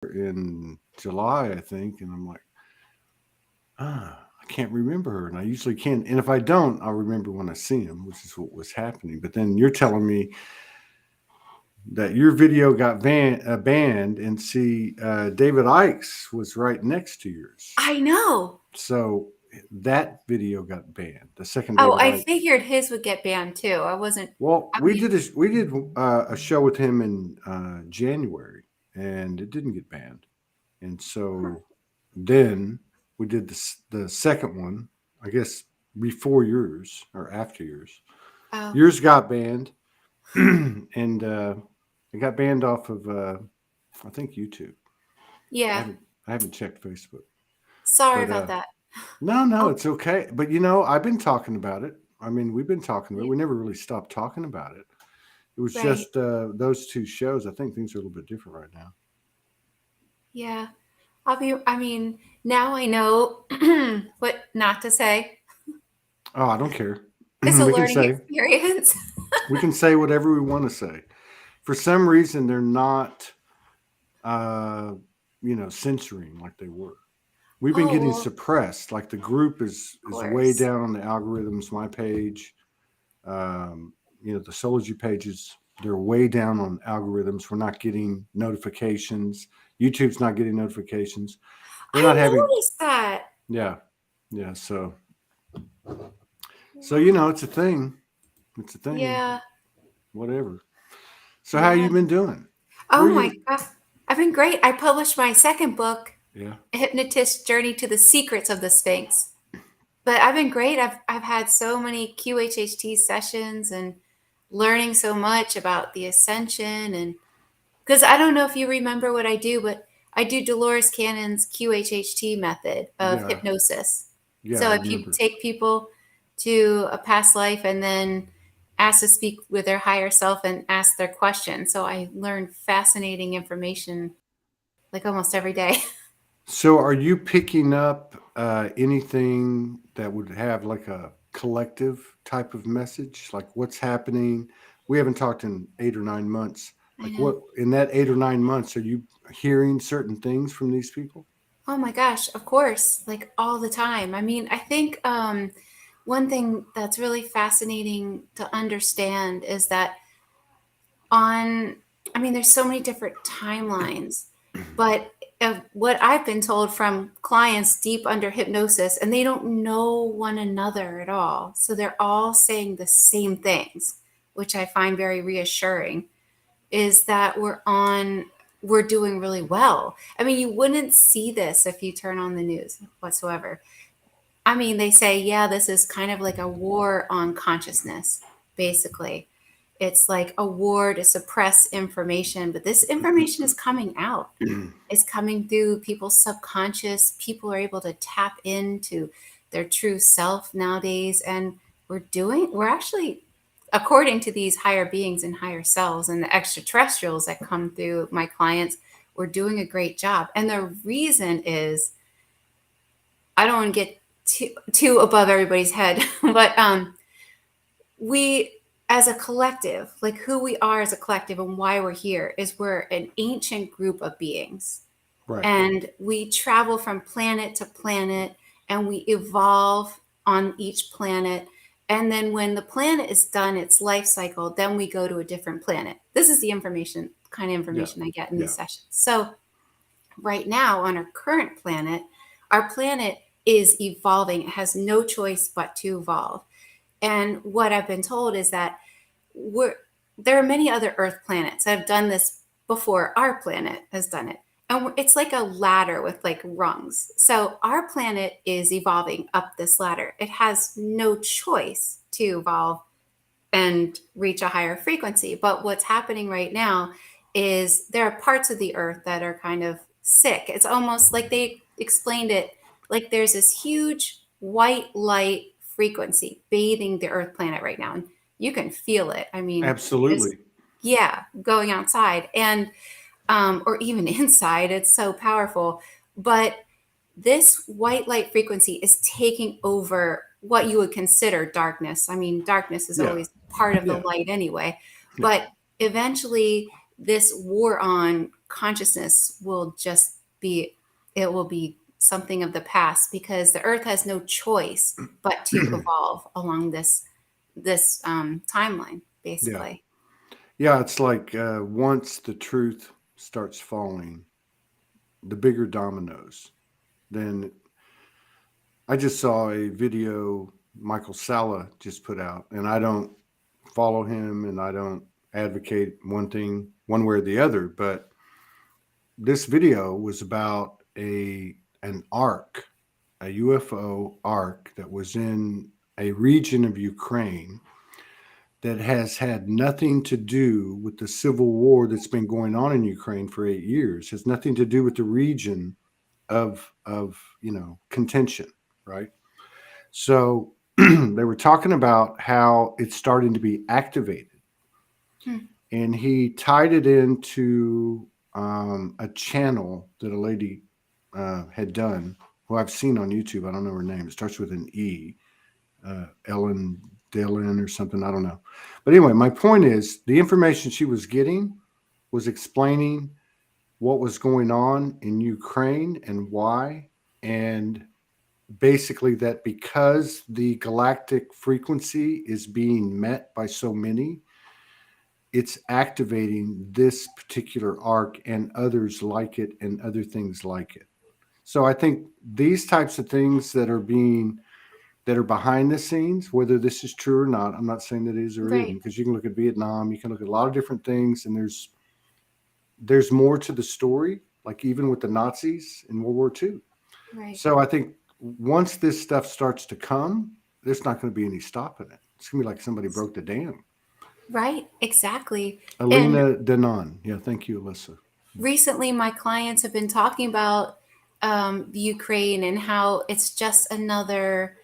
in July, I think, and I'm like, I can't remember her, and I usually can. And if I don't, I'll remember when I see him, which is what was happening. But then you're telling me that your video got banned, and see, David Icke's was right next to yours. I know. So that video got banned. The second Oh, David I Icke. figured his would get banned too. I wasn't. Well, I we mean, did a show with him in January, and it didn't get banned. And huh. so then we did the second one, I guess before yours or after yours. Oh, Yours got banned, and it got banned off of I think YouTube. I yeah. haven't I haven't checked Facebook, Sorry but about that. no, Oh, it's okay. But I've been talking about it. I mean, we've been talking about it. yeah, We never really stopped talking about it. It was right. just those two shows. I think things are a little bit different right now. Yeah. I mean, now I know what not to say. Oh, I don't care. It's a we can learning say experience. we can say whatever we want to say. For some reason, they're not, uh, censoring like they were. We've been Oh, getting well, suppressed. Like the group of is way course. down on the algorithms. My page, the Soulogy pages, they're way down on algorithms. We're not getting notifications. YouTube's not getting notifications. We're not I having, noticed that. yeah, yeah. So Wow. it's a thing. It's a thing. Yeah. Whatever. So how Yeah. you been doing? Oh Where my you? God. I've been great. I published my second book, Yeah. A Hypnotist's Journey to the Secrets of the Sphinx. But I've been great. I've had so many QHHT sessions and learning so much about the ascension. And because I don't know if you remember what I do, but I do Dolores Cannon's QHHT method of Yeah. hypnosis. Yeah. I So if you remember. take people to a past life and then ask to speak with their higher self and ask their questions. So I learn fascinating information like almost every day. So are you picking up anything that would have like a collective type of message? Like what's happening? We haven't talked in 8 or 9 months. I Like know. what in that 8 or 9 months are you hearing certain things from these people? Oh my gosh, of course, like all the time. I mean, I think one thing that's really fascinating to understand is that on, I mean, there's so many different timelines, but what I've been told from clients deep under hypnosis, and they don't know one another at all. So they're all saying the same things, which I find very reassuring, is that we're doing really well. I mean, you wouldn't see this if you turn on the news whatsoever. I mean, they say, yeah, this is kind of like a war on consciousness, basically. It's like a war to suppress information, but this information is coming out. It's coming through people's subconscious. People are able to tap into their true self nowadays. And we're actually, according to these higher beings and higher selves and the extraterrestrials that come through my clients, we're doing a great job. And the reason is, I don't want to get too above everybody's head, but we as a collective, like who we are as a collective and why we're here, is we're an ancient group of beings, Right. and we travel from planet to planet, and we evolve on each planet. And then when the planet is done its life cycle, then we go to a different planet. This is the kind of Yeah. information I get in Yeah. these sessions. So right now on our current planet, our planet is evolving. It has no choice but to evolve. And what I've been told is that we're there are many other Earth planets that have done this before our planet has done it. And it's like a ladder with like rungs. So our planet is evolving up this ladder. It has no choice to evolve and reach a higher frequency. But what's happening right now is there are parts of the earth that are kind of sick. It's almost like they explained it like there's this huge white light frequency bathing the earth planet right now. And you can feel it. I mean, there's, Absolutely. yeah, going outside and, or even inside, it's so powerful. But this white light frequency is taking over what you would consider darkness. I mean, darkness is Yeah. always part of the Yeah. light anyway. Yeah. But eventually, this war on consciousness will just be, it will be something of the past, because the earth has no choice but to evolve along this timeline, Yeah. basically. Yeah, it's like once the truth starts falling, the bigger dominoes, then I just saw a video Michael Salla just put out, and I don't follow him and I don't advocate one thing one way or the other, but this video was about an arc, a UFO arc that was in a region of Ukraine that has had nothing to do with the civil war that's been going on in Ukraine for 8 years. Has nothing to do with the region of contention, right? So they were talking about how it's starting to be activated, and he tied it into a channel that a lady had done, who I've seen on YouTube. I don't know her name. It starts with an E, Ellen Dillon or something. I don't know. But anyway, my point is the information she was getting was explaining what was going on in Ukraine and why, and basically that because the galactic frequency is being met by so many, it's activating this particular arc and others like it and other things like it. So I think these types of things that are behind the scenes, whether this is true or not, I'm not saying that it is or Right. isn't, because you can look at Vietnam, you can look at a lot of different things, and there's more to the story, like even with the Nazis in World War II. Right. So I think once this stuff starts to come, there's not going to be any stopping it. It's going to be like somebody broke the dam. Right. Exactly. And Alina Denon. Yeah, thank you, Alyssa. recently, my clients have been talking about Ukraine and how it's just another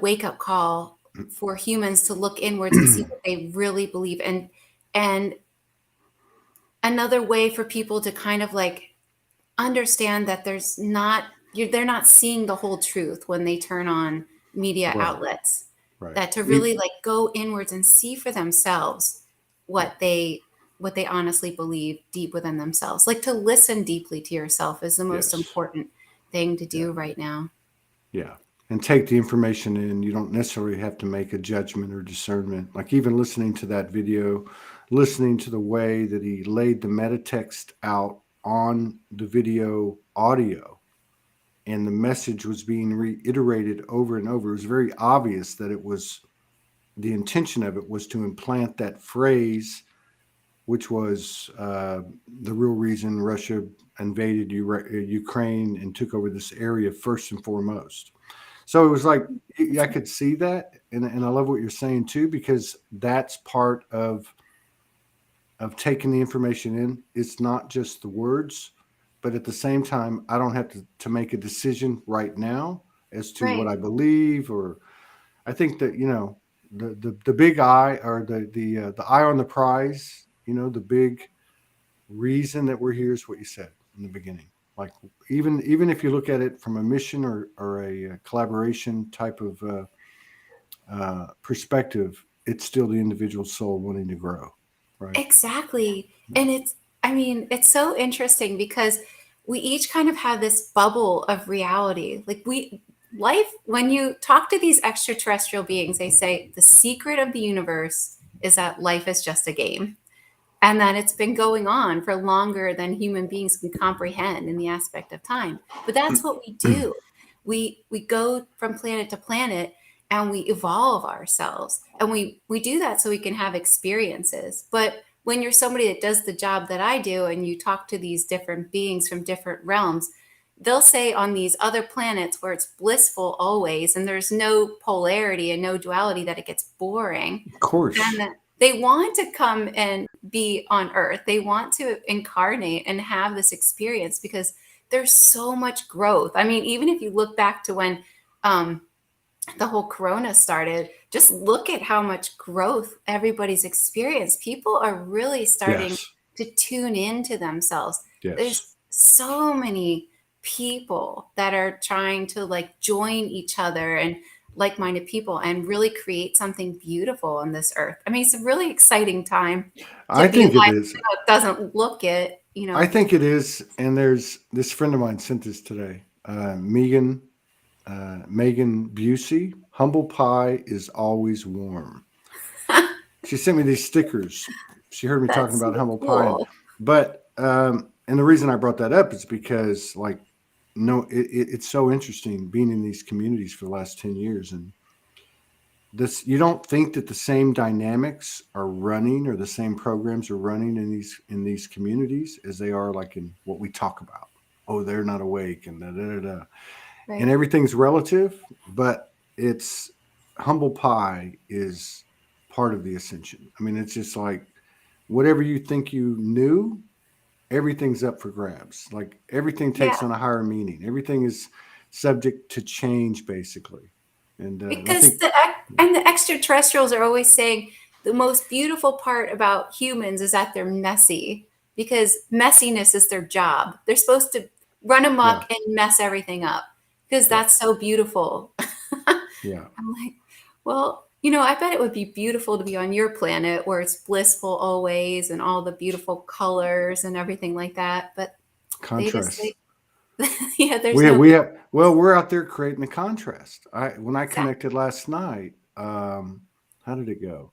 wake-up call for humans to look inwards and see what they really believe, and another way for people to kind of like understand that they're not seeing the whole truth when they turn on media Right. outlets. Right. That to really like go inwards and see for themselves what they honestly believe deep within themselves. Like to listen deeply to yourself is the most Yes. important thing to do right now. Yeah. And take the information in. You don't necessarily have to make a judgment or discernment. Like even listening to that video, listening to the way that he laid the meta text out on the video audio, and the message was being reiterated over and over. It was very obvious that it was the intention of it was to implant that phrase, which was the real reason Russia invaded Ukraine and took over this area first and foremost. So it was like I could see that, and I love what you're saying too, because that's part of taking the information in. It's not just the words, but at the same time, I don't have to make a decision right now as to what Right. I believe, or I think that the big eye, or the eye on the prize. The big reason that we're here is what you said in the beginning. Like even if you look at it from a mission or a collaboration type of perspective, it's still the individual soul wanting to grow, right? Exactly. And it's so interesting because we each kind of have this bubble of reality. Like life, when you talk to these extraterrestrial beings, they say the secret of the universe is that life is just a game, and that it's been going on for longer than human beings can comprehend in the aspect of time. But that's what we do. We go from planet to planet and we evolve ourselves, and we do that so we can have experiences. But when you're somebody that does the job that I do and you talk to these different beings from different realms, they'll say on these other planets where it's blissful always and there's no polarity and no duality, that it gets boring. Of course. And that they want to come and be on Earth. They want to incarnate and have this experience because there's so much growth. I mean, even if you look back to when the whole corona started, just look at how much growth everybody's experienced. People are really starting Yes. to tune into themselves. Yes. There's so many people that are trying to like join each other and like-minded people and really create something beautiful on this earth. I mean, it's a really exciting time to I be alive. think it is. Even though it doesn't look it, I think it is. And there's this friend of mine sent this today. Megan Busey. Humble pie is always warm. She sent me these stickers. She heard me talking That's about so humble pie, cool. and the reason I brought that up is because like no, it's so interesting being in these communities for the last 10 years, and this you don't think that the same dynamics are running or the same programs are running in these communities as they are like in what we talk about. Oh, they're not awake and da da da. And Right. everything's relative, but it's humble pie is part of the ascension. I mean, it's just like whatever you think you knew, everything's up for grabs. Like everything takes Yeah. on a higher meaning. Everything is subject to change, basically. And I Because think, the extraterrestrials are always saying the most beautiful part about humans is that they're messy, because messiness is their job. They're supposed to run yeah, amok and mess everything up because yeah, that's so beautiful. yeah, I'm like, well, I bet it would be beautiful to be on your planet where it's blissful always and all the beautiful colors and everything like that. But they just contrast. say, yeah, there's We no we have well, we're out there creating the contrast. When I exact. connected last night, how did it go?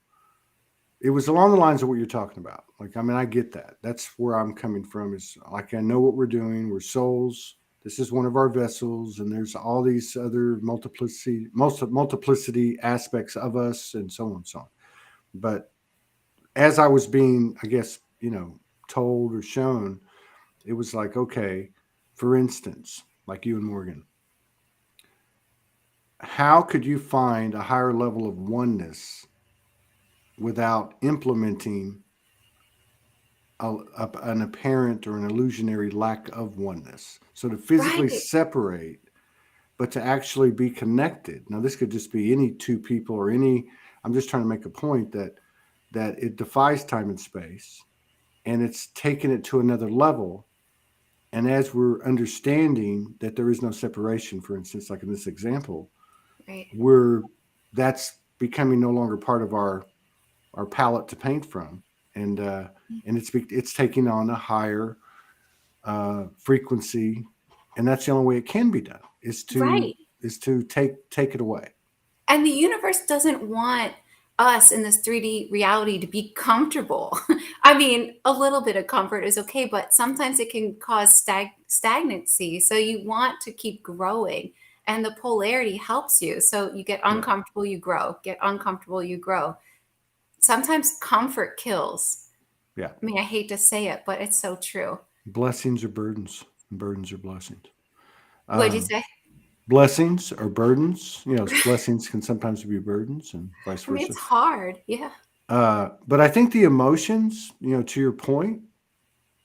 It was along the lines of what you're talking about. Like, I mean, I get that. That's where I'm coming from. Is like I know what we're doing. We're souls. This is one of our vessels, and there's all these other multiplicity aspects of us, and so on and so on. But as I was being, I guess, told or shown, it was like, okay, for instance, like you and Morgan, how could you find a higher level of oneness without implementing an apparent or an illusionary lack of oneness? So to physically Right. separate, but to actually be connected. Now, this could just be any two people or any. I'm just trying to make a point that it defies time and space, and it's taken it to another level. And as we're understanding that there is no separation, for instance, like in this example, Right. we're that's becoming no longer part of our palette to paint from, and it's taking on a higher frequency, and that's the only way it can be done Right. is to take it away. And the universe doesn't want us in this 3D reality to be comfortable. I mean, a little bit of comfort is okay, but sometimes it can cause stagnancy. So you want to keep growing, and the polarity helps you. So you get Yeah, uncomfortable, you grow, get uncomfortable, you grow. Sometimes comfort kills. yeah. I mean, I hate to say it, but it's so true. Blessings are burdens, and burdens are blessings. What'd you Um, say? Blessings are burdens. Blessings can sometimes be burdens, and vice I mean, versa. it's hard. Yeah. But I think the emotions, to your point,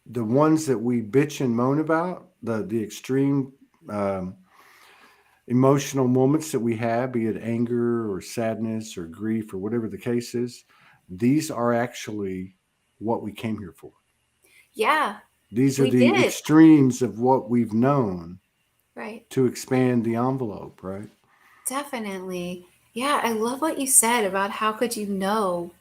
the ones that we bitch and moan about, the extreme um, emotional moments that we have, be it anger or sadness or grief or whatever the case is, these are actually what we came here for. Yeah, These are we the did. extremes of what we've known Right. to expand the envelope, right? Definitely. Yeah, I love what you said about how could you know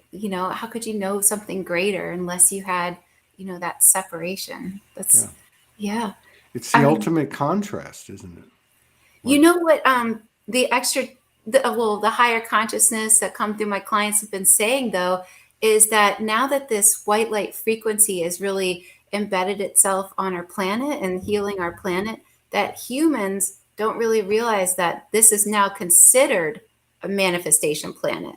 something greater unless you had, that separation. Yeah. Yeah. It's the I mean, ultimate contrast, isn't it? you Like, know what the extra the higher consciousness that come through my clients have been saying though is that now that this white light frequency has really embedded itself on our planet and healing our planet, that humans don't really realize that this is now considered a manifestation planet.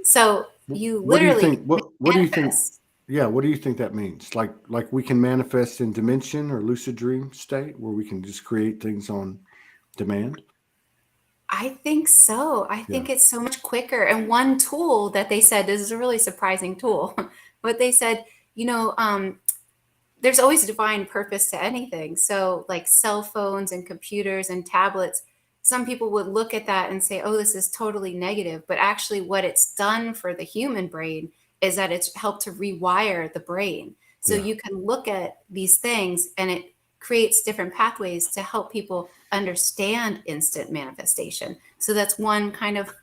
So you what do you literally think? What do you think? manifest. Yeah, what do you think that means? Like we can manifest in dimension or lucid dream state where we can just create things on demand? I think so. I Yeah. think it's so much quicker. And one tool that they said, this is a really surprising tool, but they said, there's always a divine purpose to anything. So, like cell phones and computers and tablets, some people would look at that and say, oh, this is totally negative. But actually, what it's done for the human brain is that it's helped to rewire the brain. So, Yeah. you can look at these things and it creates different pathways to help people understand instant manifestation. So that's one kind of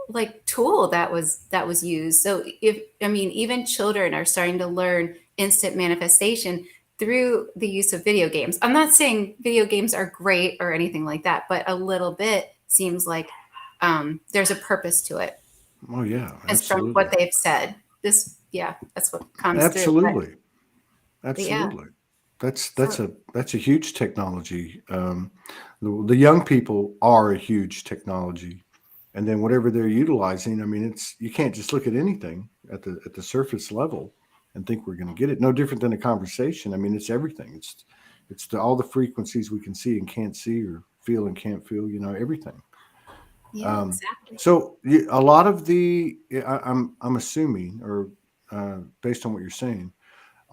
like tool that was used. So even children are starting to learn instant manifestation through the use of video games. I'm not saying video games are great or anything like that, but a little bit seems like there's a purpose to it. Oh yeah, As from absolutely. what they've said. That's what comes through. Absolutely. But yeah, Absolutely. That's so that's a huge technology. The young people are a huge technology, and then whatever they're utilizing. I mean, it's you can't just look at anything at the surface level and think we're going to get it. No different than a conversation. I mean, it's everything. It's all the frequencies we can see and can't see, or feel and can't feel. You know, everything. yeah, exactly. So a lot of I'm assuming, or based on what you're saying,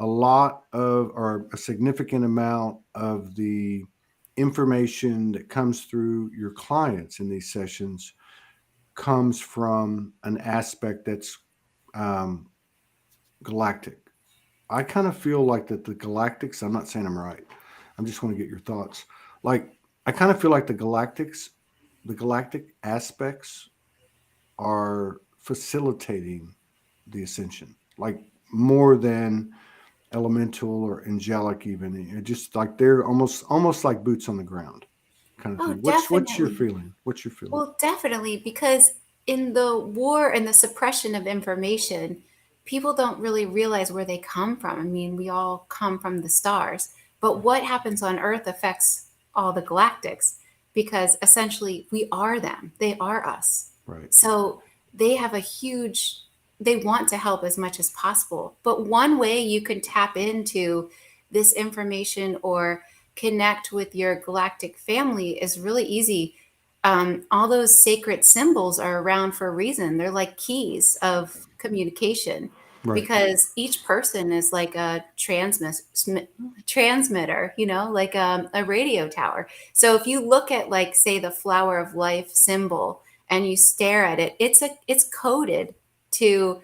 a lot of or a significant amount of the information that comes through your clients in these sessions comes from an aspect that's um, galactic. I kind of feel like that the galactics, I'm not saying I'm right, I just want to get your thoughts. Like, I kind of feel like the galactic aspects are facilitating the ascension, like more than elemental or angelic, even just like they're almost like boots on the ground kind of Oh, thing. What's your definitely. feeling? What's your feeling? Well, definitely, because in the war and the suppression of information, people don't really realize where they come from. I mean, we all come from the stars, but what happens on Earth affects all the galactics because essentially we are them, they are us. Right. So they have they want to help as much as possible. But one way you can tap into this information or connect with your galactic family is really easy. All those sacred symbols are around for a reason. They're like keys of communication Right. because each person is like a transmitter, like a radio tower. So if you look at, like, say, the flower of life symbol and you stare at it, it's coded to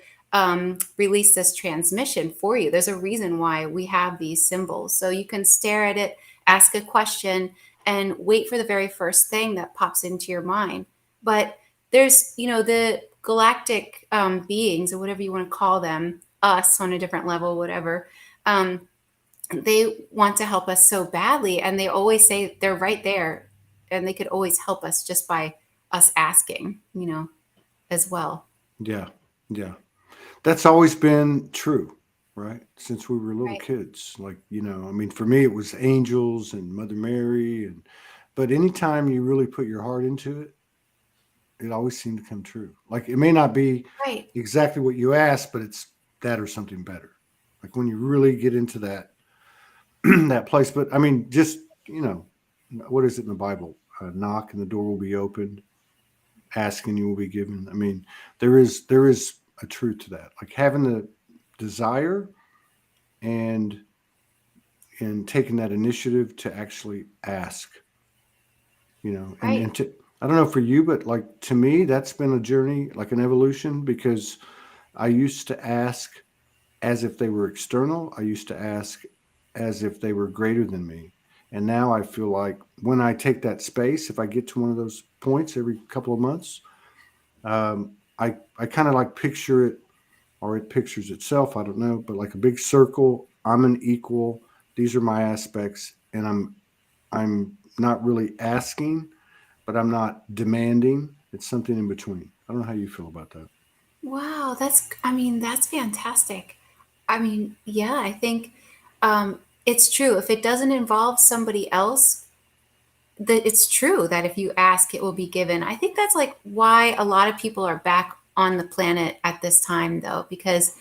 release this transmission for you. There's a reason why we have these symbols. So you can stare at it, ask a question, and wait for the very first thing that pops into your mind. But there's, the galactic beings, or whatever you want to call them, us on a different level, whatever. They want to help us so badly, and they always say they're right there, and they could always help us just by us asking, as well. Yeah. Yeah. That's always been true, right? Since we were little Right. kids. Like, I mean, for me, it was angels and Mother Mary. But anytime you really put your heart into it, it always seemed to come true. Like, it may not be Right. exactly what you asked, but it's that or something better. Like when you really get into that, that place. But I mean, just, you know, what is it in the Bible? Knock and the door will be opened. Ask and you will be given. I mean, there is a truth to that. Like having the desire and taking that initiative to actually ask, Right. and to, I don't know for you, but like to me, that's been a journey, like an evolution, because I used to ask as if they were external. I used to ask as if they were greater than me. And now I feel like when I take that space, if I get to one of those points every couple of months, I kind of like picture it, or it pictures itself. I don't know, but like a big circle. I'm an equal. These are my aspects, and I'm not really asking, but I'm not demanding. It's something in between. I don't know how you feel about that. Wow, that's fantastic. I mean, yeah, I think it's true. If it doesn't involve somebody else, that it's true that if you ask, it will be given. I think that's like why a lot of people are back on the planet at this time, though, because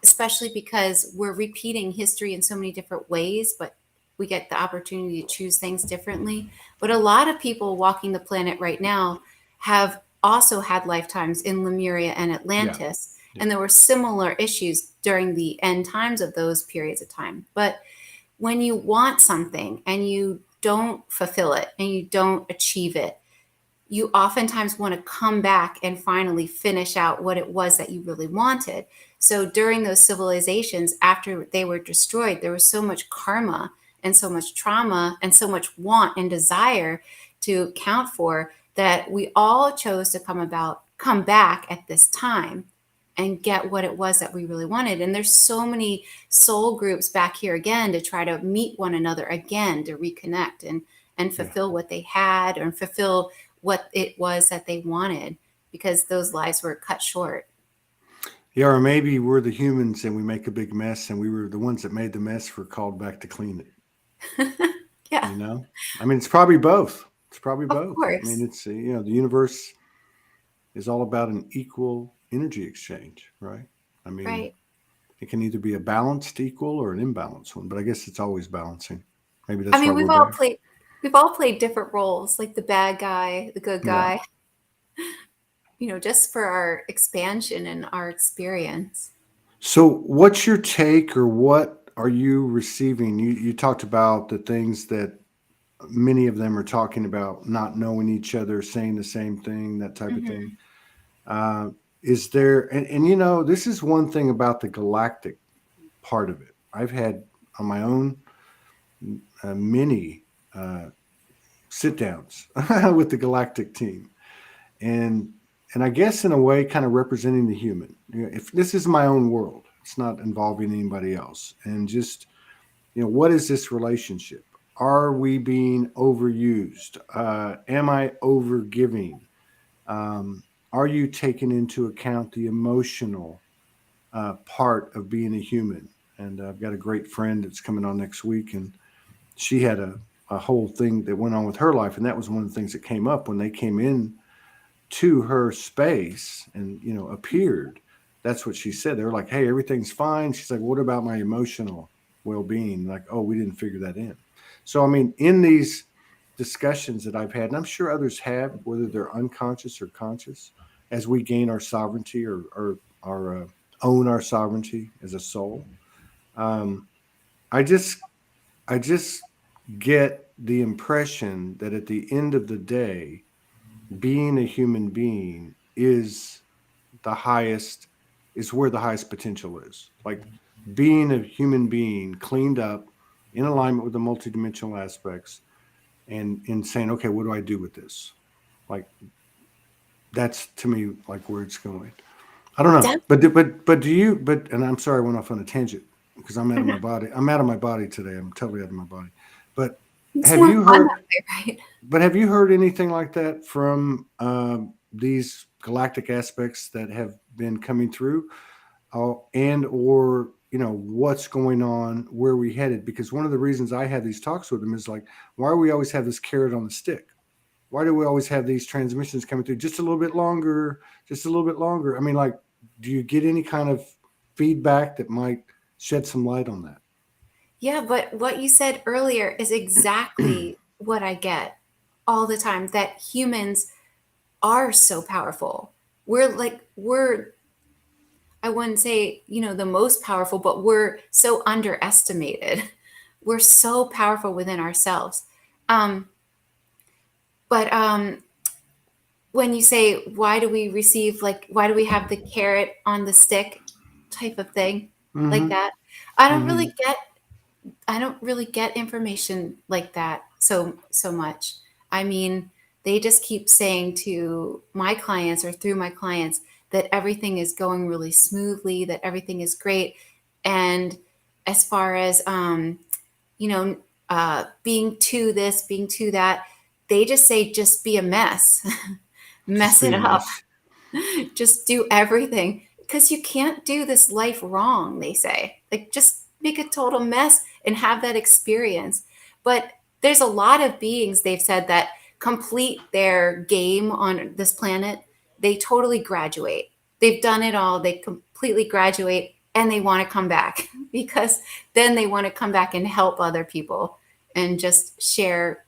especially because we're repeating history in so many different ways, but we get the opportunity to choose things differently. But a lot of people walking the planet right now have also had lifetimes in Lemuria and Yeah, Atlantis. yeah, And there were similar issues during the end times of those periods of time. But when you want something and you don't fulfill it and you don't achieve it, you oftentimes want to come back and finally finish out what it was that you really wanted. So during those civilizations, after they were destroyed, there was so much karma and so much trauma and so much want and desire to account for, that we all chose to come back at this time and get what it was that we really wanted. And there's so many soul groups back here again to try to meet one another again, to reconnect and fulfill what they had, or fulfill what it was that they wanted, because those lives were cut short. Yeah, or maybe we're the humans and we make a big mess, and we were the ones that made the mess. We're called back to clean it. Yeah, You know, I mean, it's probably both. It's probably of both. I mean, course. it's the universe is all about an equal energy exchange, right? I mean, Right. it can either be a balanced equal or an imbalanced one, but I guess it's always balancing. Maybe I that's why mean, we're back. we've all played different roles, like the bad guy, the good Yeah. guy, just for our expansion and our experience. So, what's your take, or what are you receiving? You talked about the things that many of them are talking about, not knowing each other, saying the same thing, that type of thing. Hmm. Uh, is there, and this is one thing about the galactic part of it. I've had on my own many sit downs with the galactic team, and I guess in a way, kind of representing the human. If this is my own world, it's not involving anybody else, and just what is this relationship? Are we being overused? Am I overgiving? Are you taking into account the emotional part of being a human? And I've got a great friend that's coming on next week, and she had a whole thing that went on with her life, and that was one of the things that came up when they came in to her space and appeared. That's what she said. They were like, "Hey, everything's fine." She's like, "What about my emotional well-being?" Like, "Oh, we didn't figure that in." So I mean, in these discussions that I've had, and I'm sure others have, whether they're unconscious or conscious, as we gain our sovereignty, or own our sovereignty as a soul, um, I just I just get the impression that at the end of the day, being a human being the highest is where the highest potential is. Like, being a human being cleaned up, in alignment with the multidimensional aspects, and in saying, okay, what do I do with this? Like, that's to me like where it's going. I don't know, but do you? But and I'm sorry, I went off on a tangent because I'm out of my body. I'm out of my body today. I'm totally out of my body. But It's have more you fun heard? that way, right? But have you heard anything like that from these galactic aspects that have been coming through, and or what's going on, where we headed? Because one of the reasons I have these talks with them is like, why do we always have this carrot on the stick? Why do we always have these transmissions coming through just a little bit longer, just a little bit longer? I mean, like, do you get any kind of feedback that might shed some light on that? Yeah, but what you said earlier is exactly what I get all the time, that humans are so powerful. We're I wouldn't say, the most powerful, but we're so underestimated. We're so powerful within ourselves. Um, but when you say, why do we receive, like, why do we have the carrot on the stick type of thing, like Mm-hmm. that? I don't Mm-hmm. really get I don't really get information like that so much. I mean, they just keep saying to my clients, or through my clients, that everything is going really smoothly, that everything is great. And as far as you know, being to this, being to that, they just say, just be a mess, Just mess be it a up, mess. just do everything, because you can't do this life wrong, they say. Like, just make a total mess and have that experience. But there's a lot of beings, they've said, that complete their game on this planet. They totally graduate. They've done it all. They completely graduate, and they want to come back because then they want to come back and help other people and just share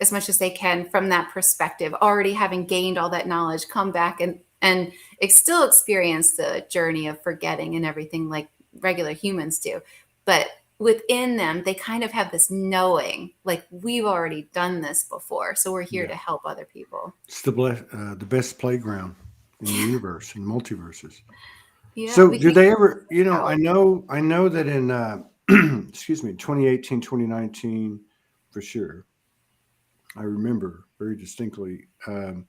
as much as they can from that perspective, already having gained all that knowledge, come back and still experience the journey of forgetting and everything like regular humans do. But within them, they kind of have this knowing, like, we've already done this before, so we're here Yeah. to help other people. It's the best playground in the universe, in multiverses. Yeah, So, we do can they ever? out. I know that in excuse me, 2018, 2019, for sure. I remember very distinctly. And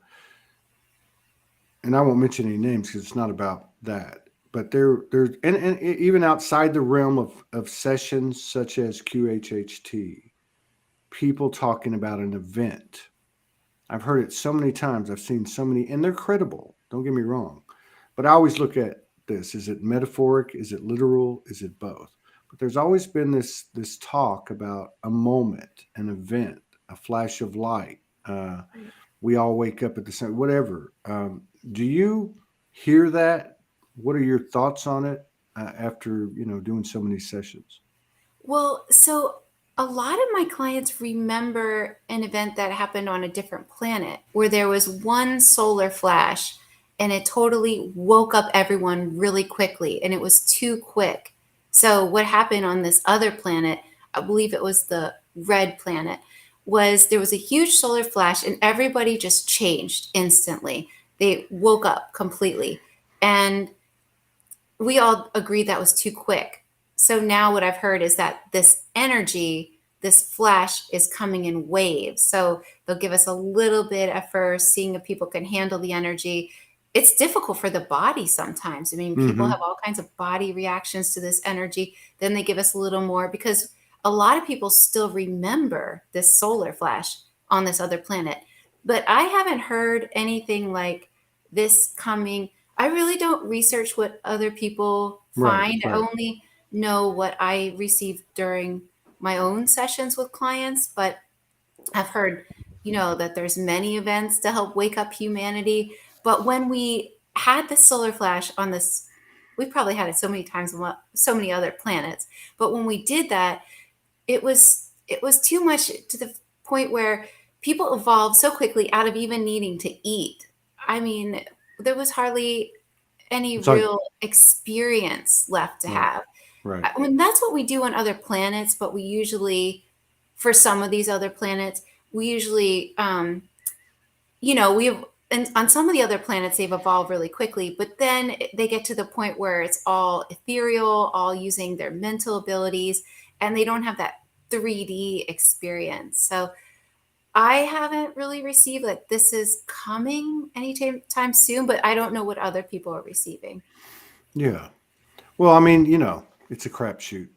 I won't mention any names because it's not about that. But there's and even outside the realm of sessions such as QHHT, people talking about an event. I've heard it so many times. I've seen so many, and they're credible. Don't get me wrong. But I always look at this: is it metaphoric? Is it literal? Is it both? But there's always been this talk about a moment, an event, a flash of light. Right. We all wake up at the same whatever. Do you hear that? What are your thoughts on it after doing so many sessions? Well, so a lot of my clients remember an event that happened on a different planet where there was one solar flash and it totally woke up everyone really quickly and it was too quick. So, what happened on this other planet, I believe it was the red planet, was there was a huge solar flash and everybody just changed instantly. They woke up completely. And we all agreed that was too quick. So now what I've heard is that this energy, this flash is coming in waves. So they'll give us a little bit at first, seeing if people can handle the energy. It's difficult for the body sometimes. I mean, people have Mm-hmm. all kinds of body reactions to this energy. Then they give us a little more because a lot of people still remember this solar flash on this other planet. But I haven't heard anything like this coming. I really don't research what other people Right, find. I right. only know what I receive during my own sessions with clients, but I've heard, that there's many events to help wake up humanity. But when we had the solar flash on this, we probably had it so many times on so many other planets. But when we did that, it was too much to the point where people evolved so quickly out of even needing to eat. I mean, there was hardly any It's like real experience left to right, have. right. I mean, that's what we do on other planets, but we usually, for some of these other planets, we usually, we've, and on some of the other planets, they've evolved really quickly, but then they get to the point where it's all ethereal, all using their mental abilities, and they don't have that 3D experience. So I haven't really received like this is coming anytime soon, but I don't know what other people are receiving. Yeah. Well, I mean, it's a crapshoot.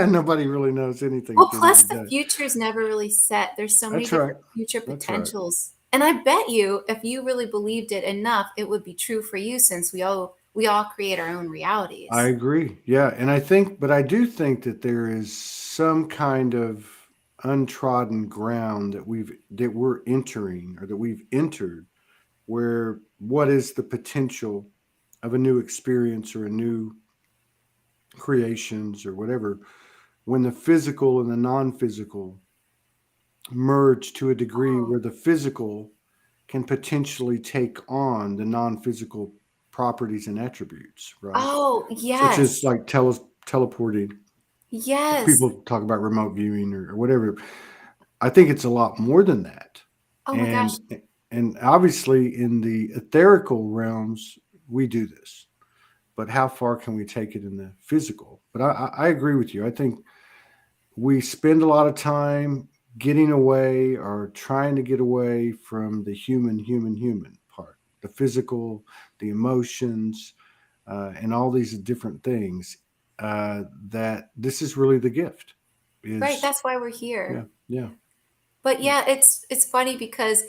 Nobody really knows anything Well, at the end of plus the the day. future's never really set. There's so many That's right. different future That's right. potentials. And I bet you if you really believed it enough, it would be true for you since we all create our own I realities. agree. Yeah, and but I do think that there is some kind of untrodden ground that we're entering or that we've entered where what is the potential of a new experience or a new creations or whatever when the physical and the non-physical merge to a degree Oh, where the physical can potentially take on the non-physical properties and attributes, right? oh, Such as yes. like teleporting. Yes. People talk about remote viewing or whatever. I think it's a lot more than that. Oh my gosh. And obviously in the etherical realms, we do this. But how far can we take it in the physical? But I agree with you. I think we spend a lot of time getting away or trying to get away from the human part, the physical, the emotions, and all these different things. That this is really the gift. Right, Is that's why we're yeah, here. yeah, But yeah, it's funny because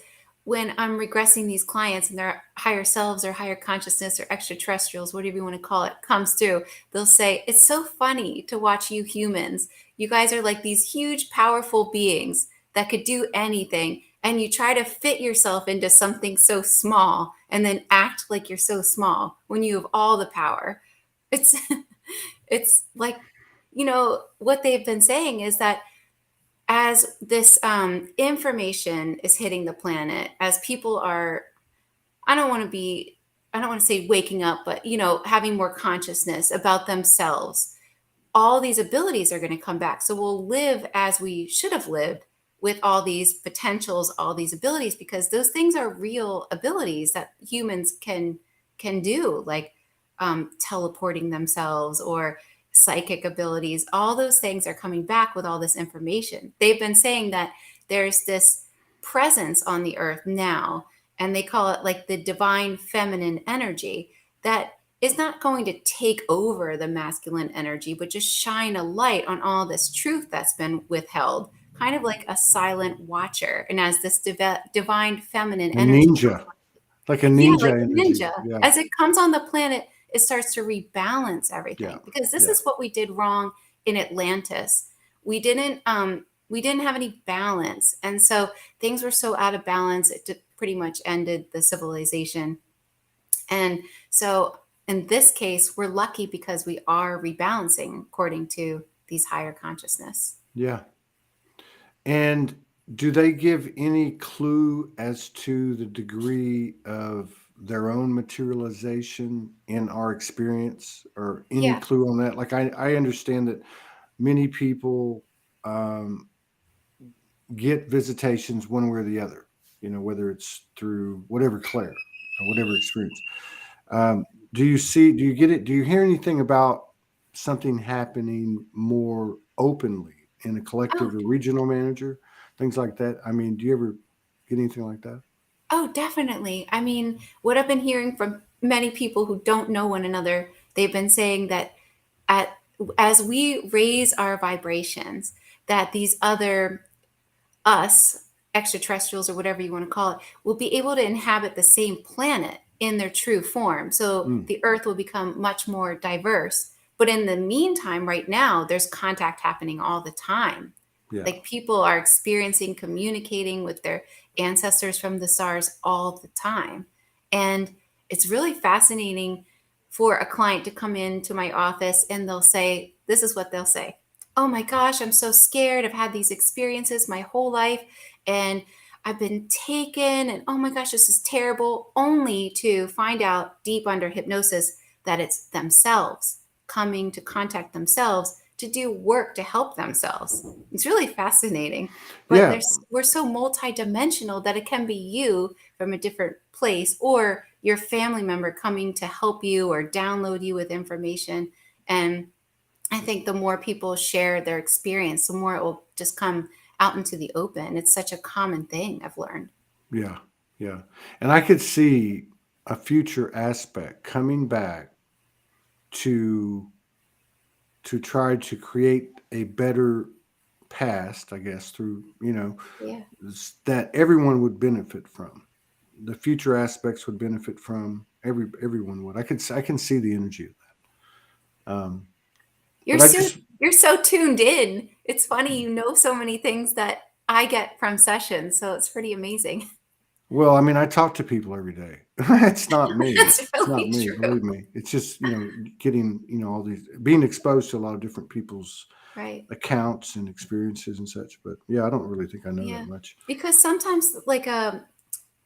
when I'm regressing these clients and their higher selves or higher consciousness or extraterrestrials, whatever you want to call it, comes through, they'll say, "It's so funny to watch you humans. You guys are like these huge, powerful beings that could do anything. And you try to fit yourself into something so small and then act like you're so small when you have all the power." It's it's like, what they've been saying is that as this information is hitting the planet, as people are, I don't want to be, I don't want to say waking up, but having more consciousness about themselves, all these abilities are going to come back. So we'll live as we should have lived with all these potentials, all these abilities, because those things are real abilities that humans can do, like teleporting themselves or psychic abilities, all those things are coming back with all this information. They've been saying that there's this presence on the earth now, and they call it like the divine feminine energy that is not going to take over the masculine energy, but just shine a light on all this truth that's been withheld, kind of like a silent watcher. And as this divine feminine A energy, ninja, like a yeah, ninja like a energy. ninja, Yeah. as it comes on the planet, it starts to rebalance everything. Yeah. Because this Yeah. is what we did wrong in Atlantis. We didn't have any balance, and so things were so out of balance it pretty much ended the civilization. And so in this case, we're lucky because we are rebalancing according to these higher consciousness. Yeah. And do they give any clue as to the degree of their own materialization in our experience, or any Yeah. clue on that? Like, I understand that many people um, get visitations one way or the other, whether it's through whatever clair or whatever experience. Do you get it? Do you hear anything about something happening more openly in a Oh, collective or regional manager, things like that? I mean, do you ever get anything like that? oh, definitely. I mean, what I've been hearing from many people who don't know one another, they've been saying that at as we raise our vibrations, that these other us, extraterrestrials or whatever you want to call it, will be able to inhabit the same planet in their true form. So Mm, the Earth will become much more diverse. But in the meantime, right now, there's contact happening all the time. yeah, Like people are experiencing, communicating with their ancestors from the stars all the time. And it's really fascinating for a client to come into my office and they'll say, this is what they'll say. Oh my gosh, I'm so scared. I've had these experiences my whole life and I've been taken. And oh my gosh, this is terrible. Only to find out deep under hypnosis that it's themselves coming to contact themselves to do work to help themselves. It's really fascinating. But yeah, we're so multidimensional that it can be you from a different place or your family member coming to help you or download you with information. And I think the more people share their experience, the more it will just come out into the open. It's such a common thing I've learned. yeah, yeah. And I could see a future aspect coming back to try to create a better past, I guess, through Yeah. that everyone would benefit from. The future aspects would benefit from, everyone would. I can see the energy of that. You're But I so just you're so tuned in. It's funny, you know so many things that I get from sessions, so it's pretty amazing. Well, I mean, I talk to people every day. It's not me. That's It's not really me. true. Believe me. It's just getting all these, being exposed to a lot of different people's Right. accounts and experiences and such. But yeah, I don't really think I know that Yeah. much. Because sometimes like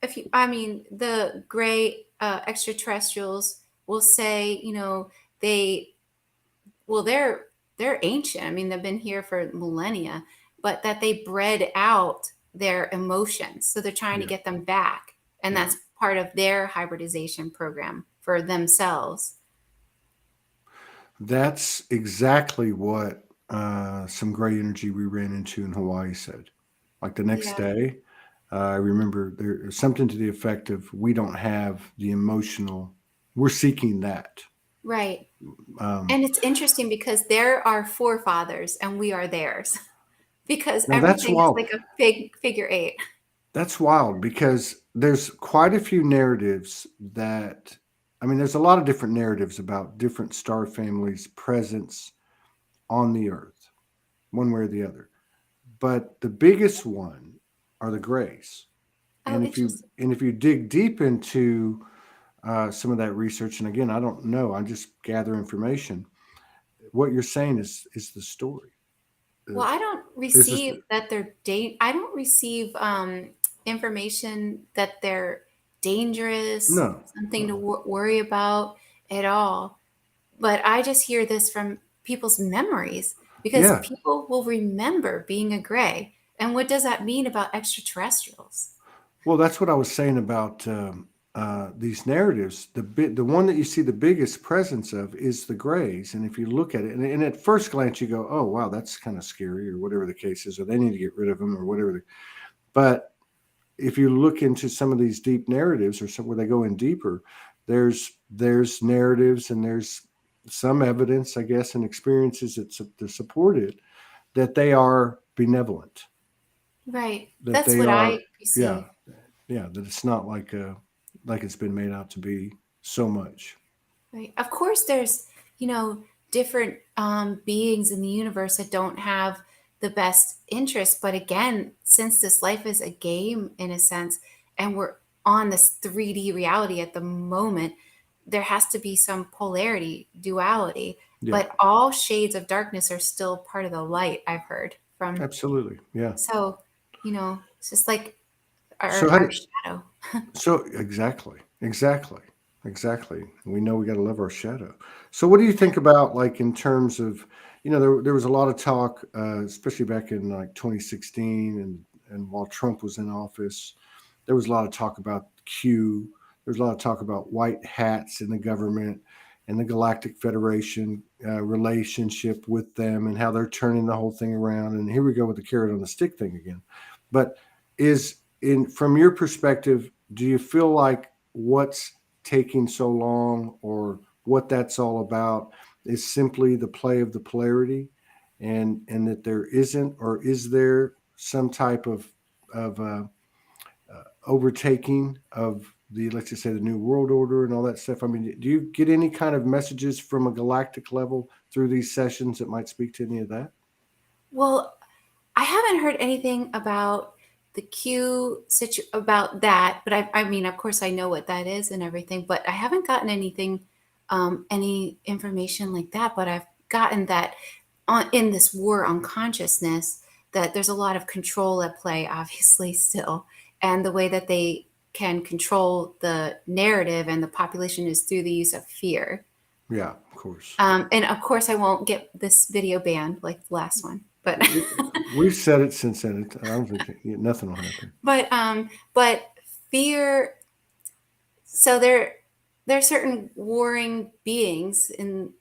if you I mean the gray extraterrestrials will say, they well they're ancient. I mean, they've been here for millennia, but that they bred out their emotions. So they're trying to Yeah, get them back. And yeah. that's part of their hybridization program for themselves. That's exactly what some gray energy we ran into in Hawaii said. Like the next Yeah. day, I remember there's something to the effect of, we don't have the emotional, we're seeking that. Right. Um, And it's interesting because they're our forefathers and we are theirs because now that's everything is wild. like a big figure eight. That's wild because there's quite a few narratives that, I mean, there's a lot of different narratives about different star families' presence on the earth, one way or the other. But the biggest one are the grays. Oh, And interesting. if you dig deep into some of that research, and again, I don't know, I just gather information. What you're saying is the story. Uh, Well, I don't There's this, receive that they're I don't receive information that they're dangerous, no, something to no, worry about at all. But I just hear this from people's memories because yeah. people will remember being a gray. And what does that mean about extraterrestrials? Well, that's what I was saying about. these narratives, the one that you see the biggest presence of is the grays. And if you look at it, and at first glance you go, "Oh, wow, that's kind of scary," or whatever the case is, or they need to get rid of them, or whatever. But if you look into some of these deep narratives, or some where they go in deeper, there's narratives, and there's some evidence, I guess, and experiences that support it, that they are benevolent, Right. that That's they what I are, yeah, perceive. yeah, that it's not like it's been made out to be so much. Right. Of course, there's, different beings in the universe that don't have the best interest. But again, since this life is a game in a sense, and we're on this 3D reality at the moment, there has to be some polarity, duality. Yeah, But all shades of darkness are still part of the light, I've heard from. absolutely. Yeah. So, it's just like So our, how our do, shadow. so exactly. We know we got to love our shadow. So what do you think about, like, in terms of, there was a lot of talk, especially back in like 2016, and while Trump was in office, there was a lot of talk about Q. There was a lot of talk about white hats in the government and the Galactic Federation relationship with them, and how they're turning the whole thing around. And here we go with the carrot on the stick thing again. But is in from your perspective, do you feel like what's taking so long, or what that's all about, is simply the play of the polarity, and that there isn't, or is there some type of overtaking of the, let's just say, the new world order and all that stuff? I mean, do you get any kind of messages from a galactic level through these sessions that might speak to any of that? Well, I haven't heard anything about the about that, but I mean, of course, I know what that is and everything, but I haven't gotten anything, any information like that. But I've gotten that in this war on consciousness, that there's a lot of control at play, obviously, still, and the way that they can control the narrative and the population is through the use of fear. Yeah, of course. And of course, I won't get this video banned like the last one, but We've said it since then. I don't think nothing will happen. but fear. So there are certain warring beings in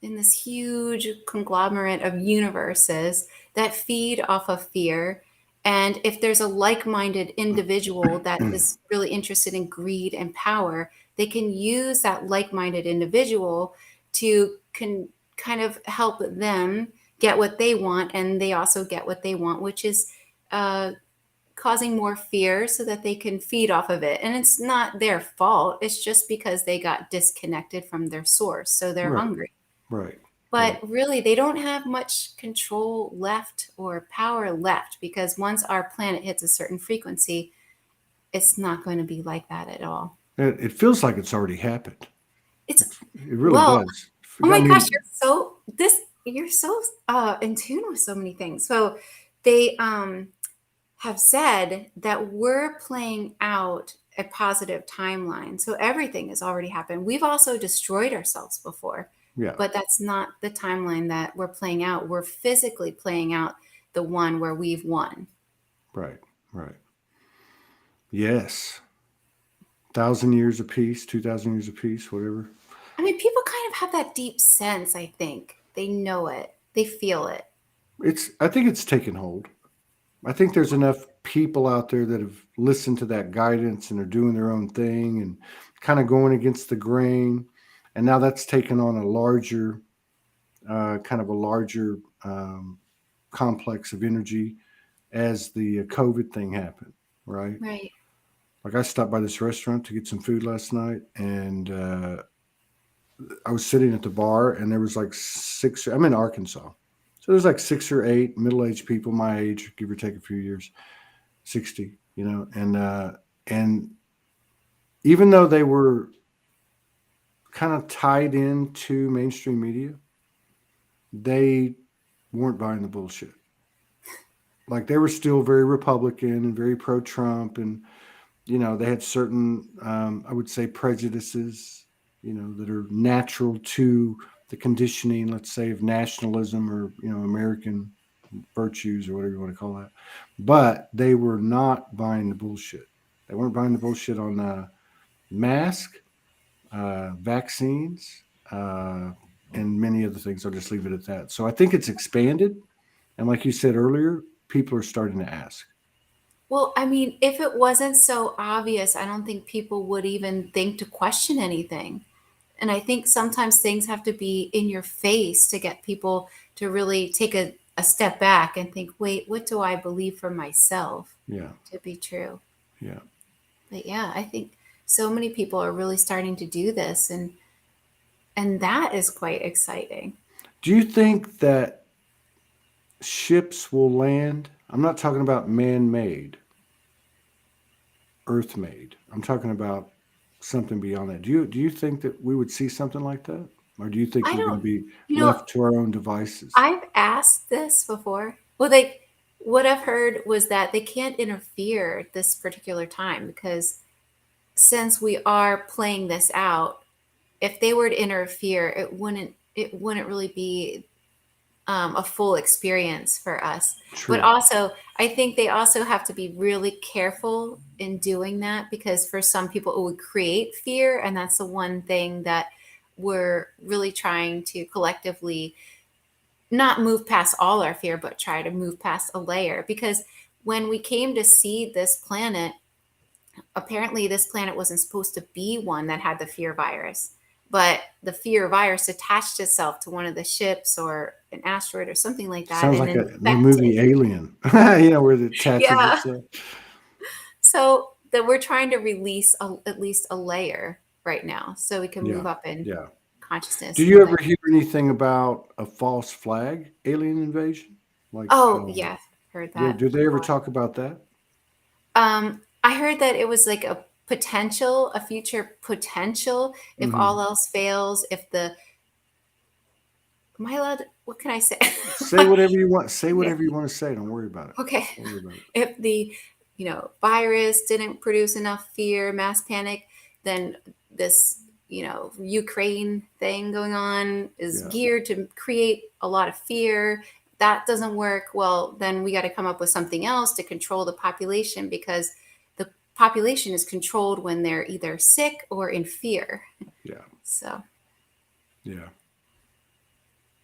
this huge conglomerate of universes that feed off of fear. And if there's a like-minded individual that is really interested in greed and power, they can use that like-minded individual to kind of help them get what they want, and they also get what they want, which is uh, causing more fear so that they can feed off of it. And it's not their fault. It's just because they got disconnected from their source, so they're Right, hungry. right, right, But really, they don't have much control left or power left, because once our planet hits a certain frequency, it's not going to be like that at all. It feels like it's already happened. It's It really well, does. oh I my gosh, mean, you're so in tune with so many things. So they have said that we're playing out a positive timeline. So everything has already happened. We've also destroyed ourselves before, yeah, but that's not the timeline that we're playing out. We're physically playing out the one where we've won. right, right. Yes, 1,000 years apiece, 2,000 years apiece, whatever. I mean, people kind of have that deep sense, I think. They know it, they feel it. I think it's taken hold. I think there's enough people out there that have listened to that guidance and are doing their own thing and kind of going against the grain. And now that's taken on a larger, kind of a larger complex of energy as the COVID thing happened, right? Right. Like, I stopped by this restaurant to get some food last night, and I was sitting at the bar, and there was like six. I'm in Arkansas, so there's like 6 or 8 middle-aged people my age, give or take a few years, 60, and even though they were kind of tied into mainstream media, they weren't buying the bullshit. Like, they were still very Republican and very pro-Trump, and they had certain, I would say, prejudices, that are natural to the conditioning, let's say, of nationalism, or American virtues, or whatever you want to call that. But they were not buying the bullshit. They weren't buying the bullshit on mask, vaccines, and many other things. I'll just leave it at that. So I think it's expanded. And like you said earlier, people are starting to ask. Well, I mean, if it wasn't so obvious, I don't think people would even think to question anything. And I think sometimes things have to be in your face to get people to really take a step back and think, wait, what do I believe for myself Yeah. to be true? Yeah. But yeah, I think so many people are really starting to do this, and that is quite exciting. Do you think that ships will land? I'm not talking about man made, earth made. I'm talking about something beyond that. Do you think that we would see something like that? Or do you think I we're going don't, to be you know, left to our own devices? I've asked this before. Well, what I've heard was that they can't interfere at this particular time because since we are playing this out, if they were to interfere, it wouldn't really be a full experience for us. But True. also, I think they also have to be really careful in doing that because for some people it would create fear, and that's the one thing that we're really trying to collectively not move past all our fear, but try to move past a layer. Because when we came to see this planet, apparently this planet wasn't supposed to be one that had the fear virus, but the fear virus attached itself to one of the ships or an asteroid or something like that Sounds and like the infected. movie Alien, where it attaches Yeah. itself. So that we're trying to release at least a layer right now so we can Yeah. move up in Yeah. Do consciousness. you ever hear anything about a false flag alien invasion? Like, Oh, yeah, heard yeah, that do they ever before. talk about that? I heard that it was like a future potential if Hmm. all else fails, if the am I allowed what can I say? Say whatever you want. Say Okay. whatever you want to say. Don't worry about it. Okay. Don't worry about it. If the, virus didn't produce enough fear, mass panic, then this, Ukraine thing going on is Yeah. geared to create a lot of fear. That doesn't work. Well, then we got to come up with something else to control the population because the population is controlled when they're either sick or in fear. Yeah. So, Yeah.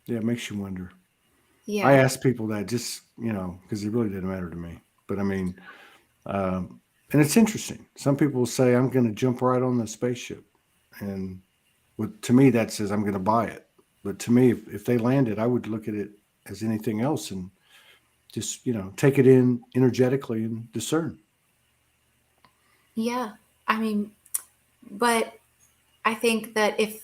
Yeah. It makes you wonder. I yeah. ask people that just, because it really didn't matter to me. But I mean, and it's interesting. Some people will say, I'm going to jump right on the spaceship. And to me, that says I'm going to buy it. But to me, if they land it, I would look at it as anything else and just, take it in energetically and discern. Yeah. I mean, but I think that if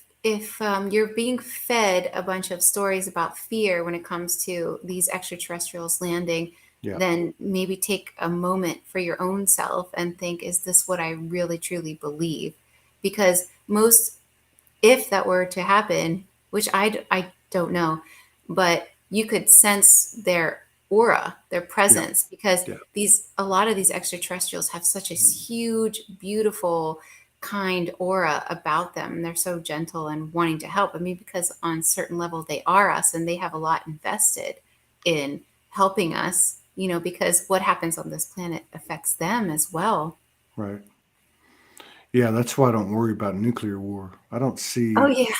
you're being fed a bunch of stories about fear when it comes to these extraterrestrials landing, Yeah. then maybe take a moment for your own self and think, is this what I really truly believe? Because most, if that were to happen, which I don't know, but you could sense their aura, their Yeah. presence, because Yeah. a lot of these extraterrestrials have such a huge, beautiful, kind aura about them. They're so gentle and wanting to help. I mean, because on certain level they are us and they have a lot invested in helping us, because what happens on this planet affects them as well. Right. Yeah. That's why I don't worry about nuclear war. I don't Oh see yeah.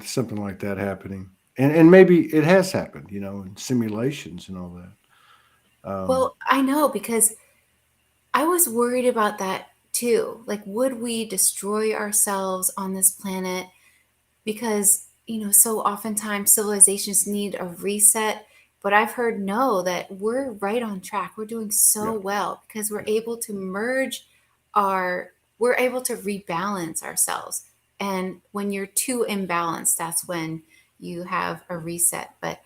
something like that happening. And maybe it has happened, in simulations and all that. Well, I know because I was worried about that too. Like, would we destroy ourselves on this planet? Because, so oftentimes civilizations need a reset. But I've heard no, that we're right on track. We're doing so Yeah. well because we're Yeah. able to we're able to rebalance ourselves. And when you're too imbalanced, that's when you have a reset. But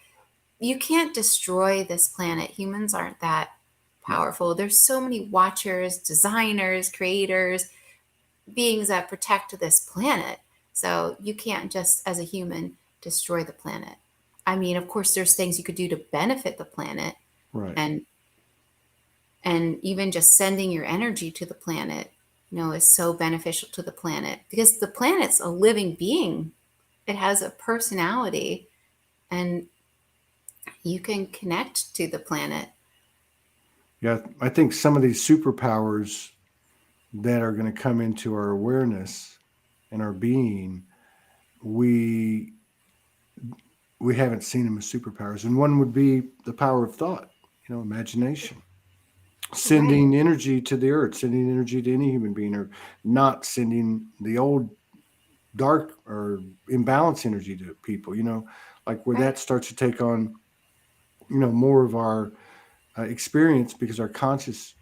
you can't destroy this planet. Humans aren't that No. powerful. There's so many watchers, designers, creators, beings that protect this planet. So you can't just, as a human, destroy the planet. I mean, of course, there's things you could do to benefit the planet, Right. and even just sending your energy to the planet, is so beneficial to the planet because the planet's a living being. It has a personality, and you can connect to the planet. Yeah. I think some of these superpowers that are going to come into our awareness and our being, we we haven't seen them as superpowers. And one would be the power of thought, imagination, Right. sending energy to the earth, sending energy to any human being, or not sending the old dark or imbalance energy to people, like where Right. that starts to take on, more of our experience, because our conscious,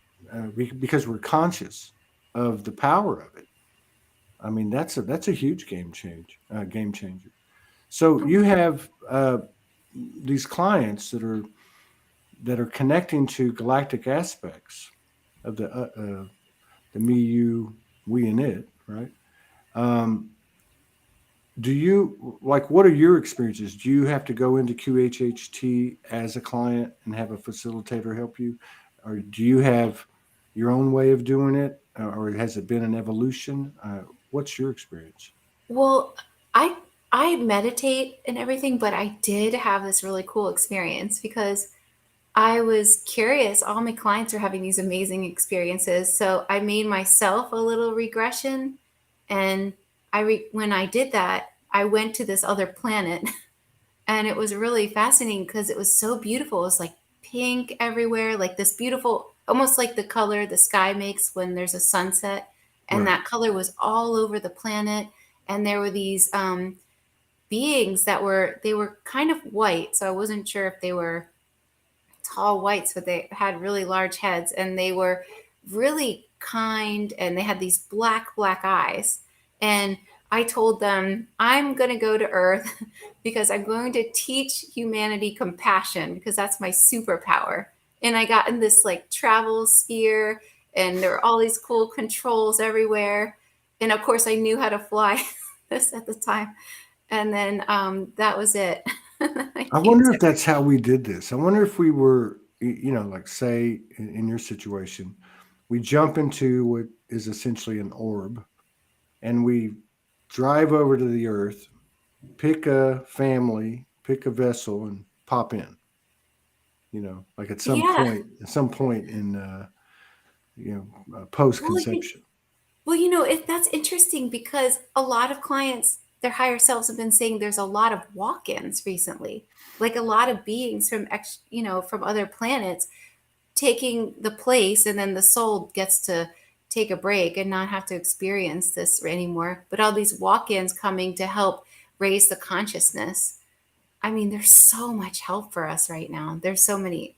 because we're conscious of the power of it. I mean, that's a huge game changer. So you have these clients that are connecting to galactic aspects of the me, you, we, and it, right? Um, do you like, what are your experiences? Do you have to go into QHHT as a client and have a facilitator help you, or do you have your own way of doing it, or has it been an evolution? What's your experience? Well, I I meditate and everything, but I did have this really cool experience because I was curious. All my clients are having these amazing experiences, so I made myself a little regression, and when I did that, I went to this other planet, and it was really fascinating because it was so beautiful. It was like pink everywhere, like this beautiful, almost like the color the sky makes when there's a sunset, and Right. that color was all over the planet. And there were these beings that were kind of white, so I wasn't sure if they were tall whites, but they had really large heads, and they were really kind, and they had these black eyes. And I told them, I'm going to go to Earth because I'm going to teach humanity compassion because that's my superpower. And I got in this like travel sphere, and there were all these cool controls everywhere. And of course, I knew how to fly this at the time. And then that was it. I I came wonder to if that's how we did this. I wonder if we were, like, say in your situation, we jump into what is essentially an orb, and we drive over to the earth, pick a family, pick a vessel, and pop in. Like Yeah. at some point in, post Well, conception. well, that's interesting because a lot of clients, their higher selves have been saying there's a lot of walk-ins recently, like a lot of beings from other planets taking the place, and then the soul gets to take a break and not have to experience this anymore. But all these walk-ins coming to help raise the consciousness. I mean, there's so much help for us right now. There's so many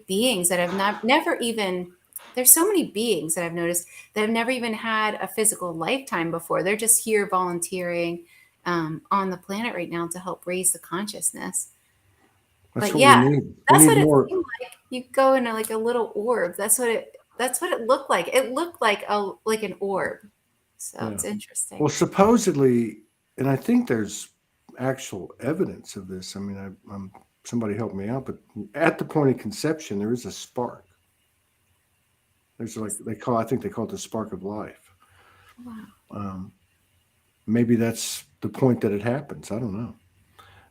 beings that have not never even there's so many beings that I've noticed that have never even had a physical lifetime before. They're just here volunteering on the planet right now to help raise the consciousness. That's But what we yeah, need. We that's need what it more. seemed like. You go in like a little orb. That's what it looked like. It looked like an orb. So Yeah. it's Well, interesting. supposedly, and I think there's actual evidence of this. I mean, somebody help me out, but at the point of conception, there is a spark. There's, like, I think they call it the spark of life. Wow. Um, Maybe that's the point that it happens. I don't know,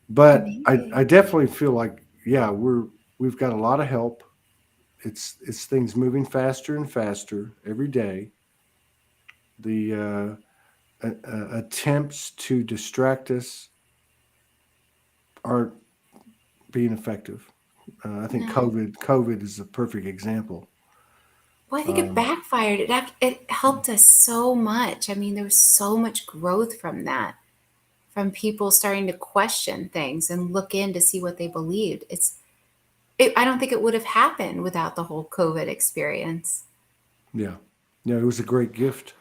but I Amazing. definitely feel like, yeah, we've got a lot of help. It's things moving faster and faster every day. The attempts to distract us aren't being effective. I think No. COVID is a perfect example. Well, I think it Um, backfired. It helped us so much. I mean, there was so much growth from that, from people starting to question things and look in to see what they believed. I don't think it would have happened without the whole COVID experience. yeah, yeah, it was a great gift.